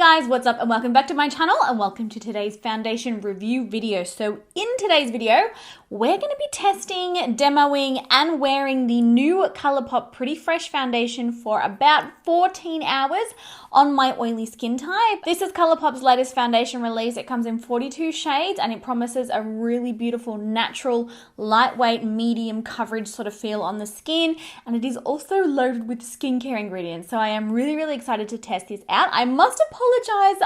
guys, what's up and welcome back to my channel and welcome to today's foundation review video. So in today's video, we're going to be testing, demoing and wearing the new Colourpop Pretty Fresh foundation for about 14 hours on my oily skin type. This is Colourpop's latest foundation release. It comes in 42 shades and it promises a really beautiful, natural, lightweight, medium coverage sort of feel on the skin. And it is also loaded with skincare ingredients. So I am really excited to test this out. I must apologize.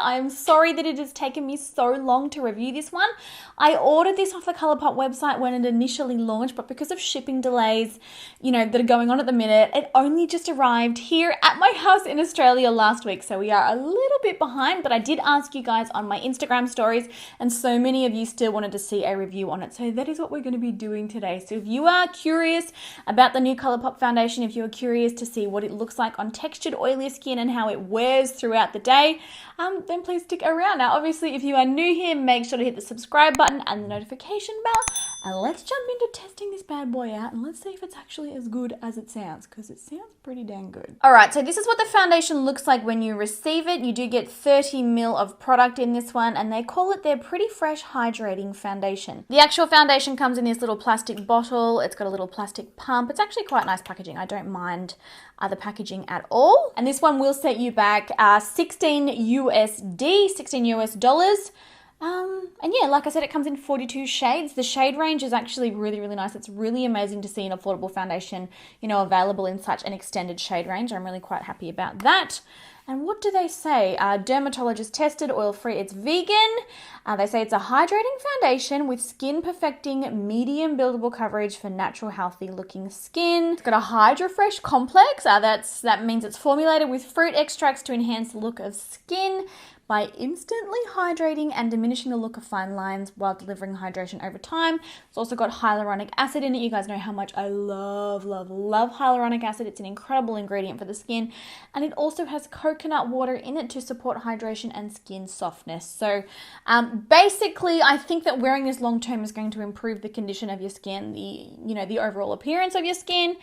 I'm sorry that it has taken me so long to review this one. I ordered this off the Colourpop website when it initially launched, but because of shipping delays, that are going on at the minute, it only just arrived here at my house in Australia last week. So we are a little bit behind, but I did ask you guys on my Instagram stories and so many of you still wanted to see a review on it. So that is what we're going to be doing today. So if you are curious about the new Colourpop foundation, if you're curious to see what it looks like on textured oily skin and how it wears throughout the day, then please stick around. Now, obviously, if you are new here, make sure to hit the subscribe button and the notification bell. And let's jump into testing this bad boy out and let's see if it's actually as good as it sounds, because it sounds pretty dang good. All right, so this is what the foundation looks like when you receive it. You do get 30 ml of product in this one and they call it their Pretty Fresh Hydrating Foundation. The actual foundation comes in this little plastic bottle. It's got a little plastic pump. It's actually quite nice packaging. I don't mind the packaging at all. And this one will set you back 16 USD, 16 US dollars. And yeah, like I said, it comes in 42 shades. The shade range is actually really nice. It's really amazing to see an affordable foundation, available in such an extended shade range. I'm really quite happy about that. And what do they say? Dermatologist tested, oil-free, it's vegan. They say it's a hydrating foundation with skin perfecting medium buildable coverage for natural healthy looking skin. It's got a Hydra Fresh complex. That means it's formulated with fruit extracts to enhance the look of skin by instantly hydrating and diminishing the look of fine lines while delivering hydration over time. It's also got hyaluronic acid in it. You guys know how much I love hyaluronic acid. It's an incredible ingredient for the skin. And it also has coconut water in it to support hydration and skin softness. So basically, I think that wearing this long term is going to improve the condition of your skin, the overall appearance of your skin.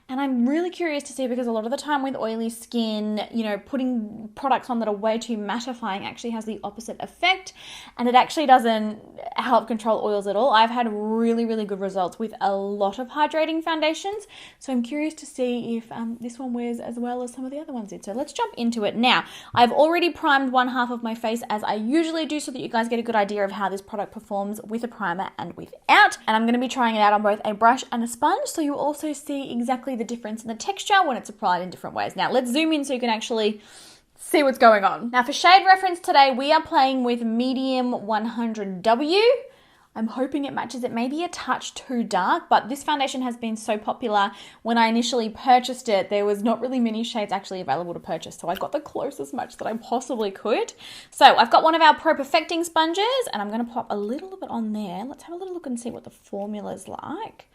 And I'm really curious to see, because a lot of the time with oily skin, putting products on that are way too mattifying actually has the opposite effect, and it actually doesn't help control oils at all. I've had really good results with a lot of hydrating foundations, so I'm curious to see if this one wears as well as some of the other ones did. So let's jump into it. Now, I've already primed one half of my face as I usually do so that you guys get a good idea of how this product performs with a primer and without, and I'm going to be trying it out on both a brush and a sponge, so you'll also see exactly the difference in the texture when it's applied in different ways. Now, let's zoom in so you can actually see what's going on. Now, for shade reference today, we are playing with medium 100W. I'm hoping it matches. It may be a touch too dark, but this foundation has been so popular. When I initially purchased it, there was not really many shades actually available to purchase, so I got the closest match that I possibly could. So I've got one of our Pro Perfecting sponges, and I'm going to pop a little bit on there. Let's have a little look and see what the formula's like.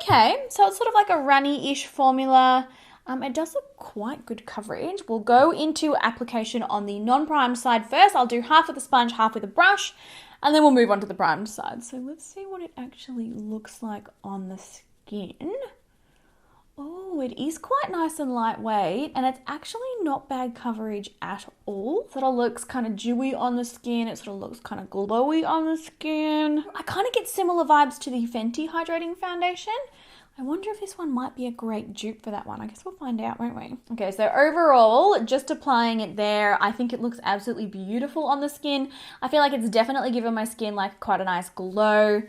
Okay, so it's sort of like a runny-ish formula. It does look quite good coverage. We'll go into application on the non-primed side first. I'll do half with the sponge, half with a brush, and then we'll move on to the primed side. So let's see what it actually looks like on the skin. Oh, it is quite nice and lightweight, and it's actually not bad coverage at all. It sort of looks kind of dewy on the skin. It sort of looks kind of glowy on the skin. I kind of get similar vibes to the Fenty Hydrating Foundation. I wonder if this one might be a great dupe for that one. I guess we'll find out, won't we? Okay, so overall, just applying it there, I think it looks absolutely beautiful on the skin. I feel like it's definitely given my skin like quite a nice glow.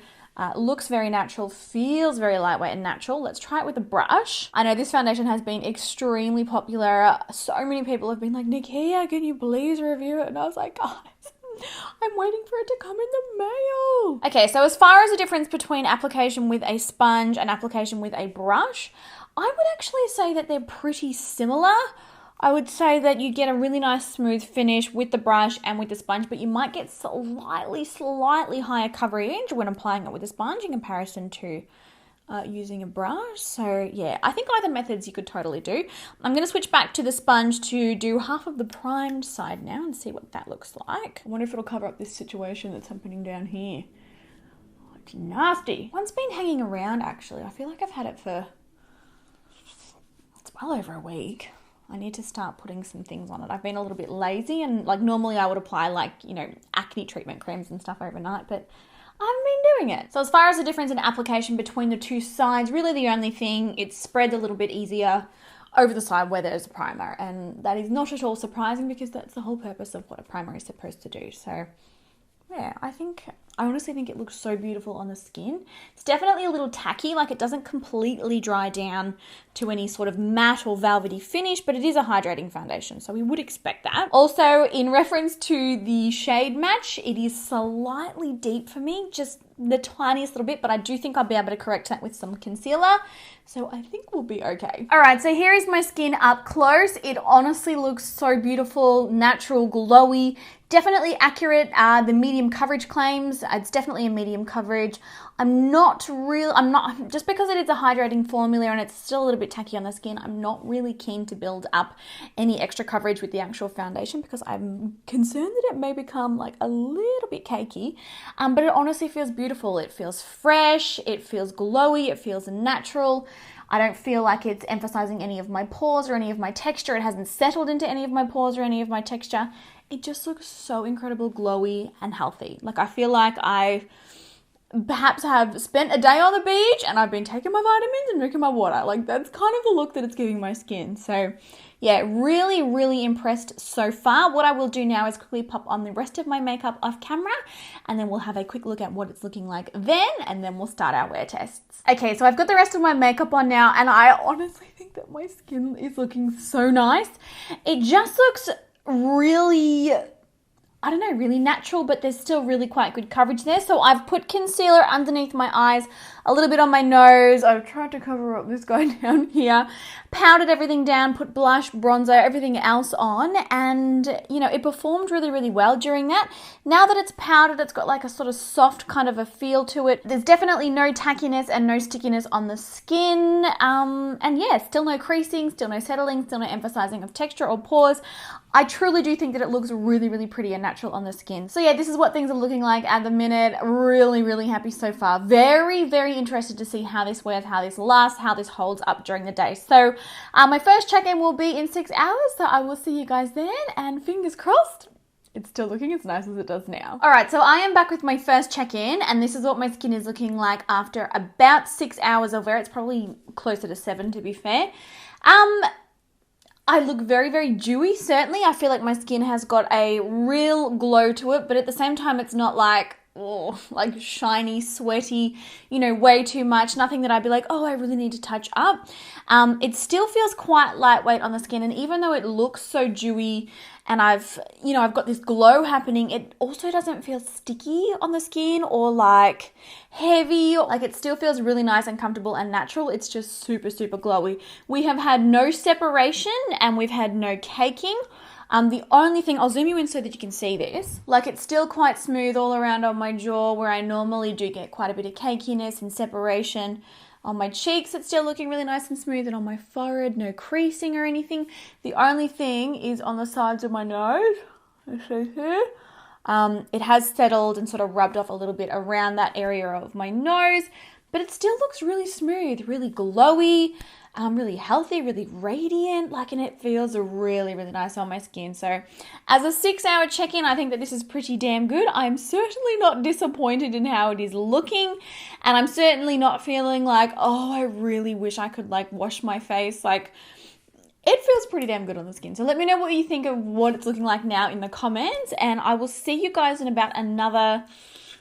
Looks very natural, feels very lightweight and natural. Let's try it with a brush. I know this foundation has been extremely popular. So many people have been like, Nikkia, can you please review it? And I was like, guys, I'm waiting for it to come in the mail. Okay, so as far as the difference between application with a sponge and application with a brush, I would actually say that they're pretty similar. I would say that you get a really nice smooth finish with the brush and with the sponge, but you might get slightly higher coverage when applying it with a sponge in comparison to using a brush. So yeah, I think either methods you could totally do. I'm going to switch back to the sponge to do half of the primed side now and see what that looks like. I wonder if it'll cover up this situation that's happening down here. Oh, it's nasty. One's been hanging around actually. I feel like I've had it for, it's well over a week. I need to start putting some things on it. I've been a little bit lazy, and like normally I would apply like, you know, acne treatment creams and stuff overnight, but I haven't been doing it. So as far as the difference in application between the two sides, really the only thing, it spreads a little bit easier over the side where there's a primer, and that is not at all surprising because that's the whole purpose of what a primer is supposed to do. So yeah, I honestly think it looks so beautiful on the skin. It's definitely a little tacky, like it doesn't completely dry down to any sort of matte or velvety finish, but it is a hydrating foundation, so we would expect that. Also, in reference to the shade match, it is slightly deep for me, just the tiniest little bit, but I do think I'll be able to correct that with some concealer, so I think we'll be okay. All right, so here is my skin up close. It honestly looks so beautiful, natural, glowy, definitely accurate. The medium coverage claims, it's definitely a medium coverage. I'm not, just because it is a hydrating formula and it's still a little bit tacky on the skin, I'm not really keen to build up any extra coverage with the actual foundation because I'm concerned that it may become like a little bit cakey, but it honestly feels beautiful. It feels fresh, it feels glowy, it feels natural. I don't feel like it's emphasizing any of my pores or any of my texture. It hasn't settled into any of my pores or any of my texture. It just looks so incredible, glowy and healthy. Like I feel like I perhaps have spent a day on the beach and I've been taking my vitamins and drinking my water. Like that's kind of the look that it's giving my skin. So yeah, really, really impressed so far. What I will do now is quickly pop on the rest of my makeup off camera, and then we'll have a quick look at what it's looking like then, and then we'll start our wear tests. Okay, so I've got the rest of my makeup on now, and I honestly think that my skin is looking so nice. It just looks really, I don't know, really natural, but there's still really quite good coverage there. So I've put concealer underneath my eyes, a little bit on my nose. I've tried to cover up this guy down here, powdered everything down, put blush, bronzer, everything else on, and you know, it performed really, really well during that. Now that it's powdered, it's got like a sort of soft kind of a feel to it. There's definitely no tackiness and no stickiness on the skin, and yeah, still no creasing, still no settling, still no emphasizing of texture or pores. I truly do think that it looks really, really pretty and natural on the skin. So yeah, this is what things are looking like at the minute. Really, really happy so far. Very, very interested to see how this wears, how this lasts, how this holds up during the day. So my first check-in will be in 6 hours, so I will see you guys then, and fingers crossed, it's still looking as nice as it does now. All right, so I am back with my first check-in, and this is what my skin is looking like after about 6 hours of wear. It's probably closer to 7 to be fair. I look very, very dewy, certainly. I feel like my skin has got a real glow to it, but at the same time, it's not like, oh, like shiny, sweaty, you know, way too much. Nothing that I'd be like, oh, I really need to touch up. It still feels quite lightweight on the skin, and even though it looks so dewy and I've got this glow happening, it also doesn't feel sticky on the skin or like heavy. Like it still feels really nice and comfortable and natural. It's just super, super glowy. We have had no separation and we've had no caking. The only thing, I'll zoom you in so that you can see this, like it's still quite smooth all around on my jaw where I normally do get quite a bit of cakiness and separation. On my cheeks, it's still looking really nice and smooth, and on my forehead, no creasing or anything. The only thing is on the sides of my nose, here, it has settled and sort of rubbed off a little bit around that area of my nose, but it still looks really smooth, really glowy, really healthy, really radiant, and it feels really, really nice on my skin. So as a 6 hour check-in, I think that this is pretty damn good. I'm certainly not disappointed in how it is looking, and I'm certainly not feeling like, oh, I really wish I could wash my face. It feels pretty damn good on the skin. So let me know what you think of what it's looking like now in the comments, and I will see you guys in about another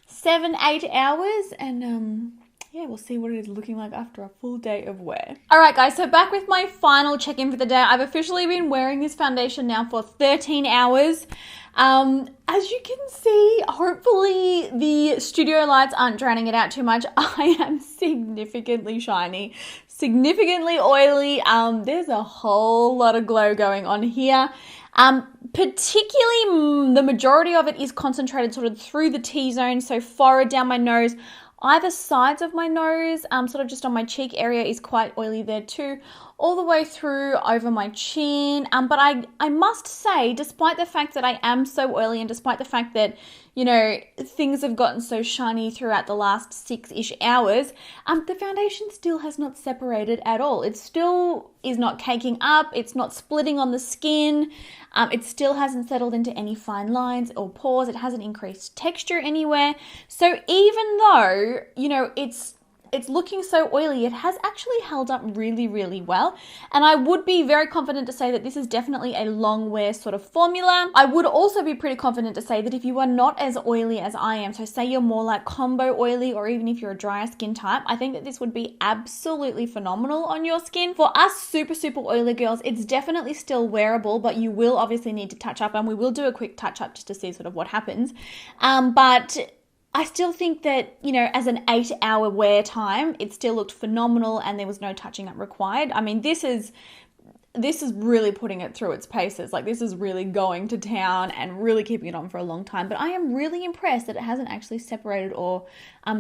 7-8 hours, and yeah, we'll see what it is looking like after a full day of wear. All right, guys, so back with my final check-in for the day. I've officially been wearing this foundation now for 13 hours. As you can see, hopefully the studio lights aren't drowning it out too much. I am significantly shiny, significantly oily. There's a whole lot of glow going on here. Particularly, the majority of it is concentrated sort of through the T-zone, so forehead, down my nose. Either sides of my nose, sort of just on my cheek area is quite oily there too. all the way through over my chin. But I must say, despite the fact that I am so oily and despite the fact that, you know, things have gotten so shiny throughout the last 6-ish hours, the foundation still has not separated at all. It still is not caking up. It's not splitting on the skin. It still hasn't settled into any fine lines or pores. It hasn't increased texture anywhere. So even though, you know, it's looking so oily, it has actually held up really, really well. And I would be very confident to say that this is definitely a long wear sort of formula. I would also be pretty confident to say that if you are not as oily as I am, so say you're more like combo oily, or even if you're a drier skin type, I think that this would be absolutely phenomenal on your skin. For us super, super oily girls, it's definitely still wearable, but you will obviously need to touch up, and we will do a quick touch up just to see sort of what happens. But I still think that, you know, as an 8-hour wear time, it still looked phenomenal and there was no touching up required. I mean, this is really putting it through its paces. Like, this is really going to town and really keeping it on for a long time. But I am really impressed that it hasn't actually separated or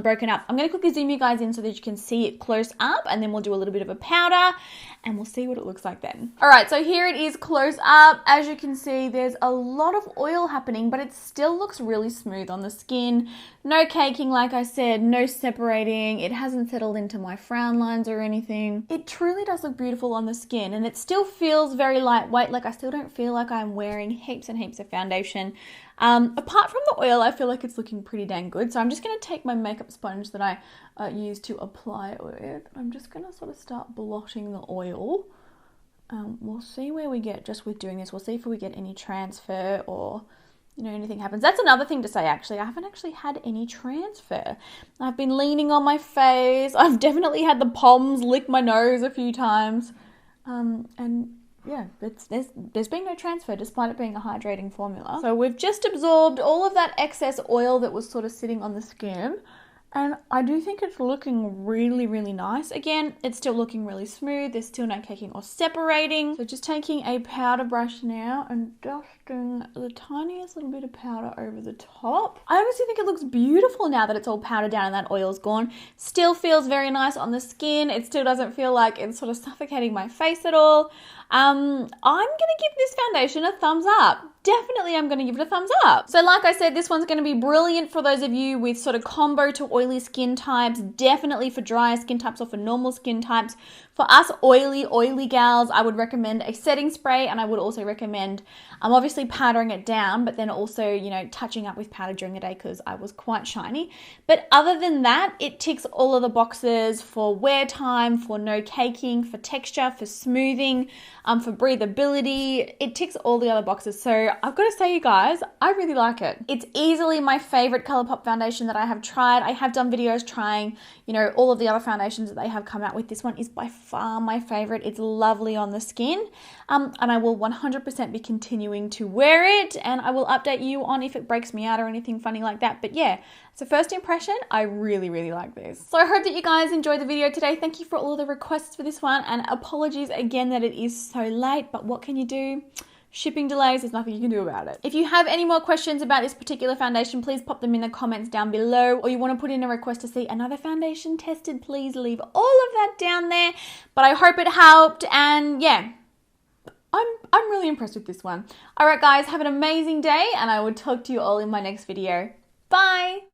broken up. I'm going to quickly zoom you guys in so that you can see it close up, and then we'll do a little bit of a powder and we'll see what it looks like then. All right, so here it is close up. As you can see, there's a lot of oil happening, but it still looks really smooth on the skin. No caking, like I said, no separating. It hasn't settled into my frown lines or anything. It truly does look beautiful on the skin, and it still feels very lightweight. Like, I still don't feel like I'm wearing heaps and heaps of foundation. Apart from the oil, I feel like it's looking pretty dang good. So I'm just going to take my makeup sponge that I use to apply it with. I'm just going to sort of start blotting the oil. We'll see where we get just with doing this. We'll see if we get any transfer or, you know, anything happens. That's another thing to say, actually. I haven't actually had any transfer. I've been leaning on my face. I've definitely had the palms lick my nose a few times. And yeah, there's been no transfer despite it being a hydrating formula. So we've just absorbed all of that excess oil that was sort of sitting on the skin. And I do think it's looking really, really nice. Again, it's still looking really smooth. There's still no caking or separating. So just taking a powder brush now and dusting the tiniest little bit of powder over the top. I honestly think it looks beautiful now that it's all powdered down and that oil's gone. Still feels very nice on the skin. It still doesn't feel like it's sort of suffocating my face at all. I'm going to give this foundation a thumbs up. Definitely I'm going to give it a thumbs up. So like I said, this one's going to be brilliant for those of you with sort of combo to oily skin types, definitely for drier skin types or for normal skin types. For us oily gals, I would recommend a setting spray, and I would also recommend obviously powdering it down, but then also, you know, touching up with powder during the day because I was quite shiny. But other than that, it ticks all of the boxes for wear time, for no caking, for texture, for smoothing, for breathability. It ticks all the other boxes. So I've got to say, you guys, I really like it. It's easily my favorite Colourpop foundation that I have tried. I have done videos trying, you know, all of the other foundations that they have come out with. This one is by far my favorite. It's lovely on the skin, and I will 100% be continuing to wear it, and I will update you on if it breaks me out or anything funny like that. But yeah, so first impression, I really, really like this. So I hope that you guys enjoyed the video today. Thank you for all the requests for this one, and apologies again that it is so late, but what can you do? Shipping delays, there's nothing you can do about it. If you have any more questions about this particular foundation, please pop them in the comments down below, or you want to put in a request to see another foundation tested, please leave all of that down there. But I hope it helped, and yeah, I'm really impressed with this one. All right guys, have an amazing day, and I will talk to you all in my next video. Bye!